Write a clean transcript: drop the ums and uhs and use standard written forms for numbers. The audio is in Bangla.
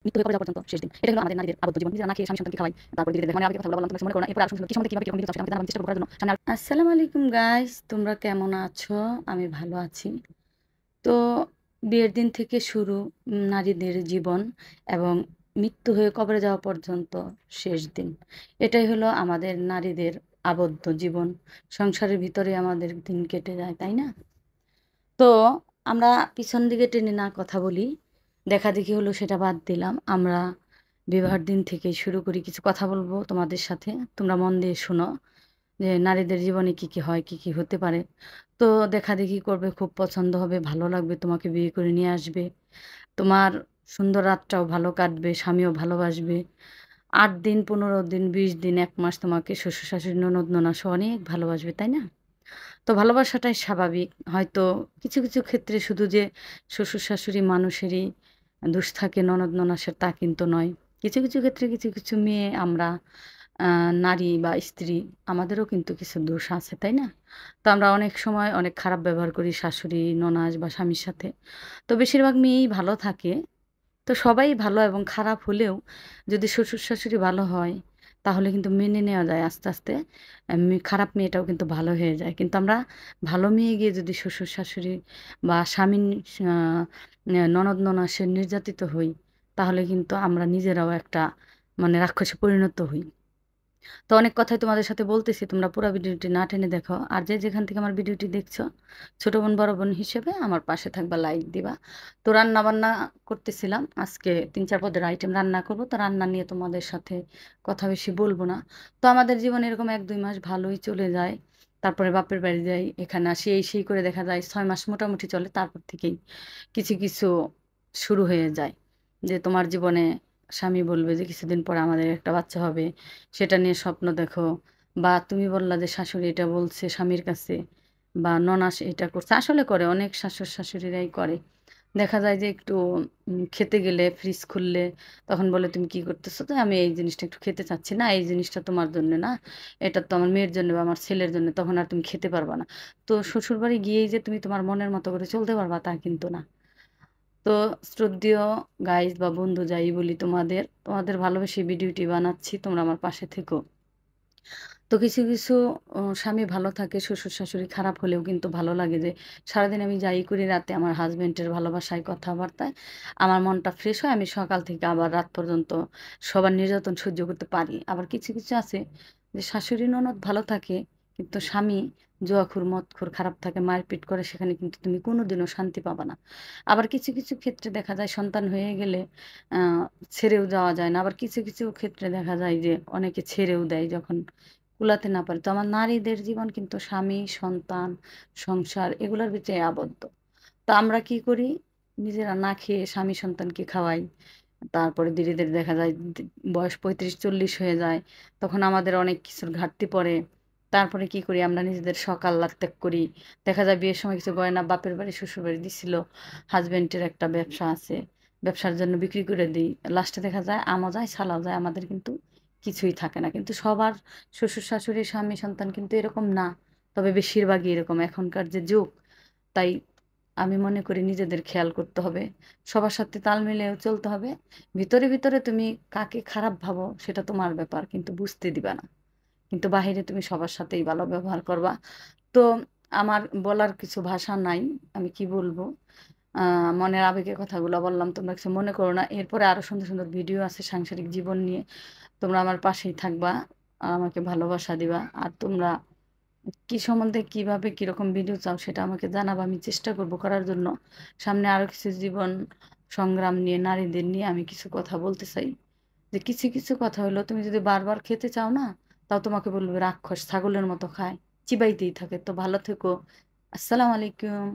মৃত্যু হয়ে কবরে যাওয়া পর্যন্ত শেষ দিন। এটা হলো আমাদের নারীদের আবদ্ধ জীবন। নিজেরা না খেয়ে স্বামী সন্তানকে খাওয়াই, তারপরে ধীরে ধীরে মানে আগে কথা বললাম তোমরা মনে করো না, এরপর আরো সুন্দর কি সম্বন্ধে কিভাবে কিরকম ভিডিও চাও সেটা আমাকে জানাবার চেষ্টা করার জন্য সামনে আসসালামু আলাইকুম গাইস, তোমরা কেমন আছো? আমি ভালো আছি। তো বিয়ের দিন থেকে শুরু নারীদের জীবন এবং মৃত্যু হয়ে কবরে যাওয়া পর্যন্ত শেষ দিন। এটাই হলো আমাদের নারীদের আবদ্ধ জীবন। সংসারের ভিতরে আমাদের দিন কেটে যায়, তাই না? তো আমরা পিছন দিকে টেনে না কথা বলি, দেখাদেখি হলো সেটা বাদ দিলাম। আমরা বিবাহের দিন থেকে শুরু করি, কিছু কথা বলবো তোমাদের সাথে, তোমরা মন দিয়ে শোনো যে নারীদের জীবনে কি কি হয়, কি কি হতে পারে। তো দেখাদেখি করবে, খুব পছন্দ হবে, ভালো লাগবে, তোমাকে বিয়ে করে নিয়ে আসবে, তোমার সুন্দর রাতটাও ভালো কাটবে, স্বামীও ভালোবাসবে। 8 দিন, 15 দিন, 20 দিন, 1 মাস তোমাকে শ্বশুর শাশুড়ি ননদ ননাস অনেক ভালোবাসবে, তাই না? তো ভালোবাসাটাই স্বাভাবিক। হয়তো কিছু কিছু ক্ষেত্রে শুধু যে শ্বশুর শাশুড়ি মানুষেরই দোষ থাকে, ননদ ননাসের, তা কিন্তু নয়। কিছু কিছু ক্ষেত্রে কিছু কিছু মেয়ে আমরা নারী বা স্ত্রী, আমাদেরও কিন্তু কিছু দোষ আছে, তাই না? তো আমরা অনেক সময় অনেক খারাপ ব্যবহার করি শাশুড়ি ননাস বা স্বামীর সাথে। তো বেশিরভাগ মেয়েই ভালো থাকে। তো সবাই ভালো, এবং খারাপ হলেও যদি শ্বশুর শাশুড়ি ভালো হয় তাহলে কিন্তু মেনে নেওয়া যায় আস্তে আস্তে। খারাপ মেয়েটাও কিন্তু ভালো হয়ে যায়। কিন্তু আমরা ভালো মেয়ে গিয়ে যদি শ্বশুর শাশুড়ি বা স্বামীর ননদ ননাসের নির্যাতিত হই, তাহলে কিন্তু আমরা নিজেরাও একটা মানে রাক্ষসে পরিণত হই। তো অনেক কথাই তোমাদের সাথে বলতেছি, তোমরা পুরো ভিডিওটি না টেনে দেখো। আর যে যেখান থেকে আমার ভিডিওটি দেখছো, ছোট বোন বড় বোন হিসেবে আমার পাশে থাকবা, লাইক দিবা। তো রান্না বান্না করতেছিলাম, আজকে 3-4 পদের আইটেম রান্না করব। তো রান্না নিয়ে তোমাদের সাথে কথা বেশি বলবো না। তো আমাদের জীবনে এরকম 1-2 মাস ভালোই চলে যায়, তারপরে বাপের বাড়ি যাই, এখানে আসি, এই সেই করে দেখা যায় 6 মাস মোটামুটি চলে। তারপর থেকেই কিছু কিছু শুরু হয়ে যায়, যে তোমার জীবনে স্বামী বলবে যে কিছুদিন পরে আমাদের একটা বাচ্চা হবে, সেটা নিয়ে স্বপ্ন দেখো। বা তুমি বললা যে শাশুড়ি এটা বলছে স্বামীর কাছে, বা ননাস এটা করছে, আসলে করে অনেক শাশুড় শাশুড়িরাই করে। দেখা যায় যে একটু খেতে গেলে ফ্রিজ খুললে তখন বলে তুমি কি করতেছো, তো আমি এই জিনিসটা একটু খেতে চাচ্ছি না, এই জিনিসটা তোমার জন্য না, এটা তো আমার মেয়ের জন্য বা আমার ছেলের জন্য, তখন আর তুমি খেতে পারবা না। তো শ্বশুর বাড়ি গিয়েই যে তুমি তোমার মনের মতো করে চলতে পারবা তা কিন্তু না। তো শ্রদ্ধেয় গাইজ বা বন্ধু যাই বলি, তোমাদের তোমাদের ভালোবেসে ভিডিওটি বানাচ্ছি, তোমরা আমার পাশে থেকো। তো কিছু কিছু স্বামী ভালো থাকে, শ্বশুর শাশুড়ি খারাপ হলেও কিন্তু ভালো লাগে যে সারাদিন আমি যাই করি, রাতে আমার হাজবেন্ডের ভালোবাসায় কথাবার্তায় আমার মনটা ফ্রেশ হয়, আমি সকাল থেকে আবার রাত পর্যন্ত সবার নির্যাতন সহ্য করতে পারি। আবার কিছু কিছু আছে যে শাশুড়ি ননদ ভালো থাকে কিন্তু স্বামী জুয়াখোর মদখোর খারাপ থাকে, মারপিট করে, সেখানে কিন্তু তুমি কোনোদিনও শান্তি পাবা না। আবার কিছু কিছু ক্ষেত্রে দেখা যায় সন্তান হয়ে গেলে আহ ছেড়েও যাওয়া যায় না। আবার কিছু কিছু ক্ষেত্রে দেখা যায় যে অনেকে ছেড়েও দেয় যখন কুলাতে না পারে। তো আমার নারীদের জীবন কিন্তু স্বামী সন্তান সংসার এগুলোর ভিতরে আবদ্ধ। তো আমরা কি করি, নিজেরা না খেয়ে স্বামী সন্তানকে খাওয়াই। তারপরে ধীরে ধীরে দেখা যায় বয়স 35-40 হয়ে যায়, তখন আমাদের অনেক কিছুর ঘাটতি পড়ে। তারপরে কি করি, আমরা নিজেদের শখ আহ্লাদ ত্যাগ করি। দেখা যায় বিয়ের সময় কিছু গয়না বাপের বাড়ি শ্বশুর বাড়ি দিছিল, হাজবেন্ডের একটা ব্যবসা আছে, ব্যবসার জন্য বিক্রি করে দিই। লাস্টে দেখা যায় আমও যায় ছালাও যায়, আমাদের কিন্তু কিছুই থাকে না। কিন্তু সবার শ্বশুর শাশুড়ি স্বামী সন্তান কিন্তু এরকম না, তবে বেশিরভাগই এরকম এখনকার যে যুগ। তাই আমি মনে করি নিজেদের খেয়াল করতে হবে, সবার সাথে তাল মিলিয়েও চলতে হবে। ভিতরে ভিতরে তুমি কাকে খারাপ ভাবো সেটা তোমার ব্যাপার, কিন্তু বুঝতে দিবা না। কিন্তু বাহিরে তুমি সবার সাথেই ভালো ব্যবহার করবা। তো আমার বলার কিছু ভাষা নাই, আমি কি বলবো। মনের আবেগের কথাগুলো বললাম, তোমরা কিছু মনে করো না। এরপরে আরো সুন্দর সুন্দর ভিডিও আছে সাংসারিক জীবন নিয়ে, তোমরা আমার পাশেই থাকবা, আমাকে ভালোবাসা দিবা। আর তোমরা কি সম্বন্ধে কিভাবে কিরকম ভিডিও চাও সেটা আমাকে জানাবো, আমি চেষ্টা করব করার জন্য। সামনে আরো কিছু জীবন সংগ্রাম নিয়ে, নারীদের নিয়ে আমি কিছু কথা বলতে চাই। যে কিছু কিছু কথা হলো, তুমি যদি বারবার খেতে চাও না, তাও তোমাকে বলবে রাক্ষস ছাগলের মতো খায়, চিবাইতেই থাকে। তো ভালো থেকো। আসসালামু আলাইকুম।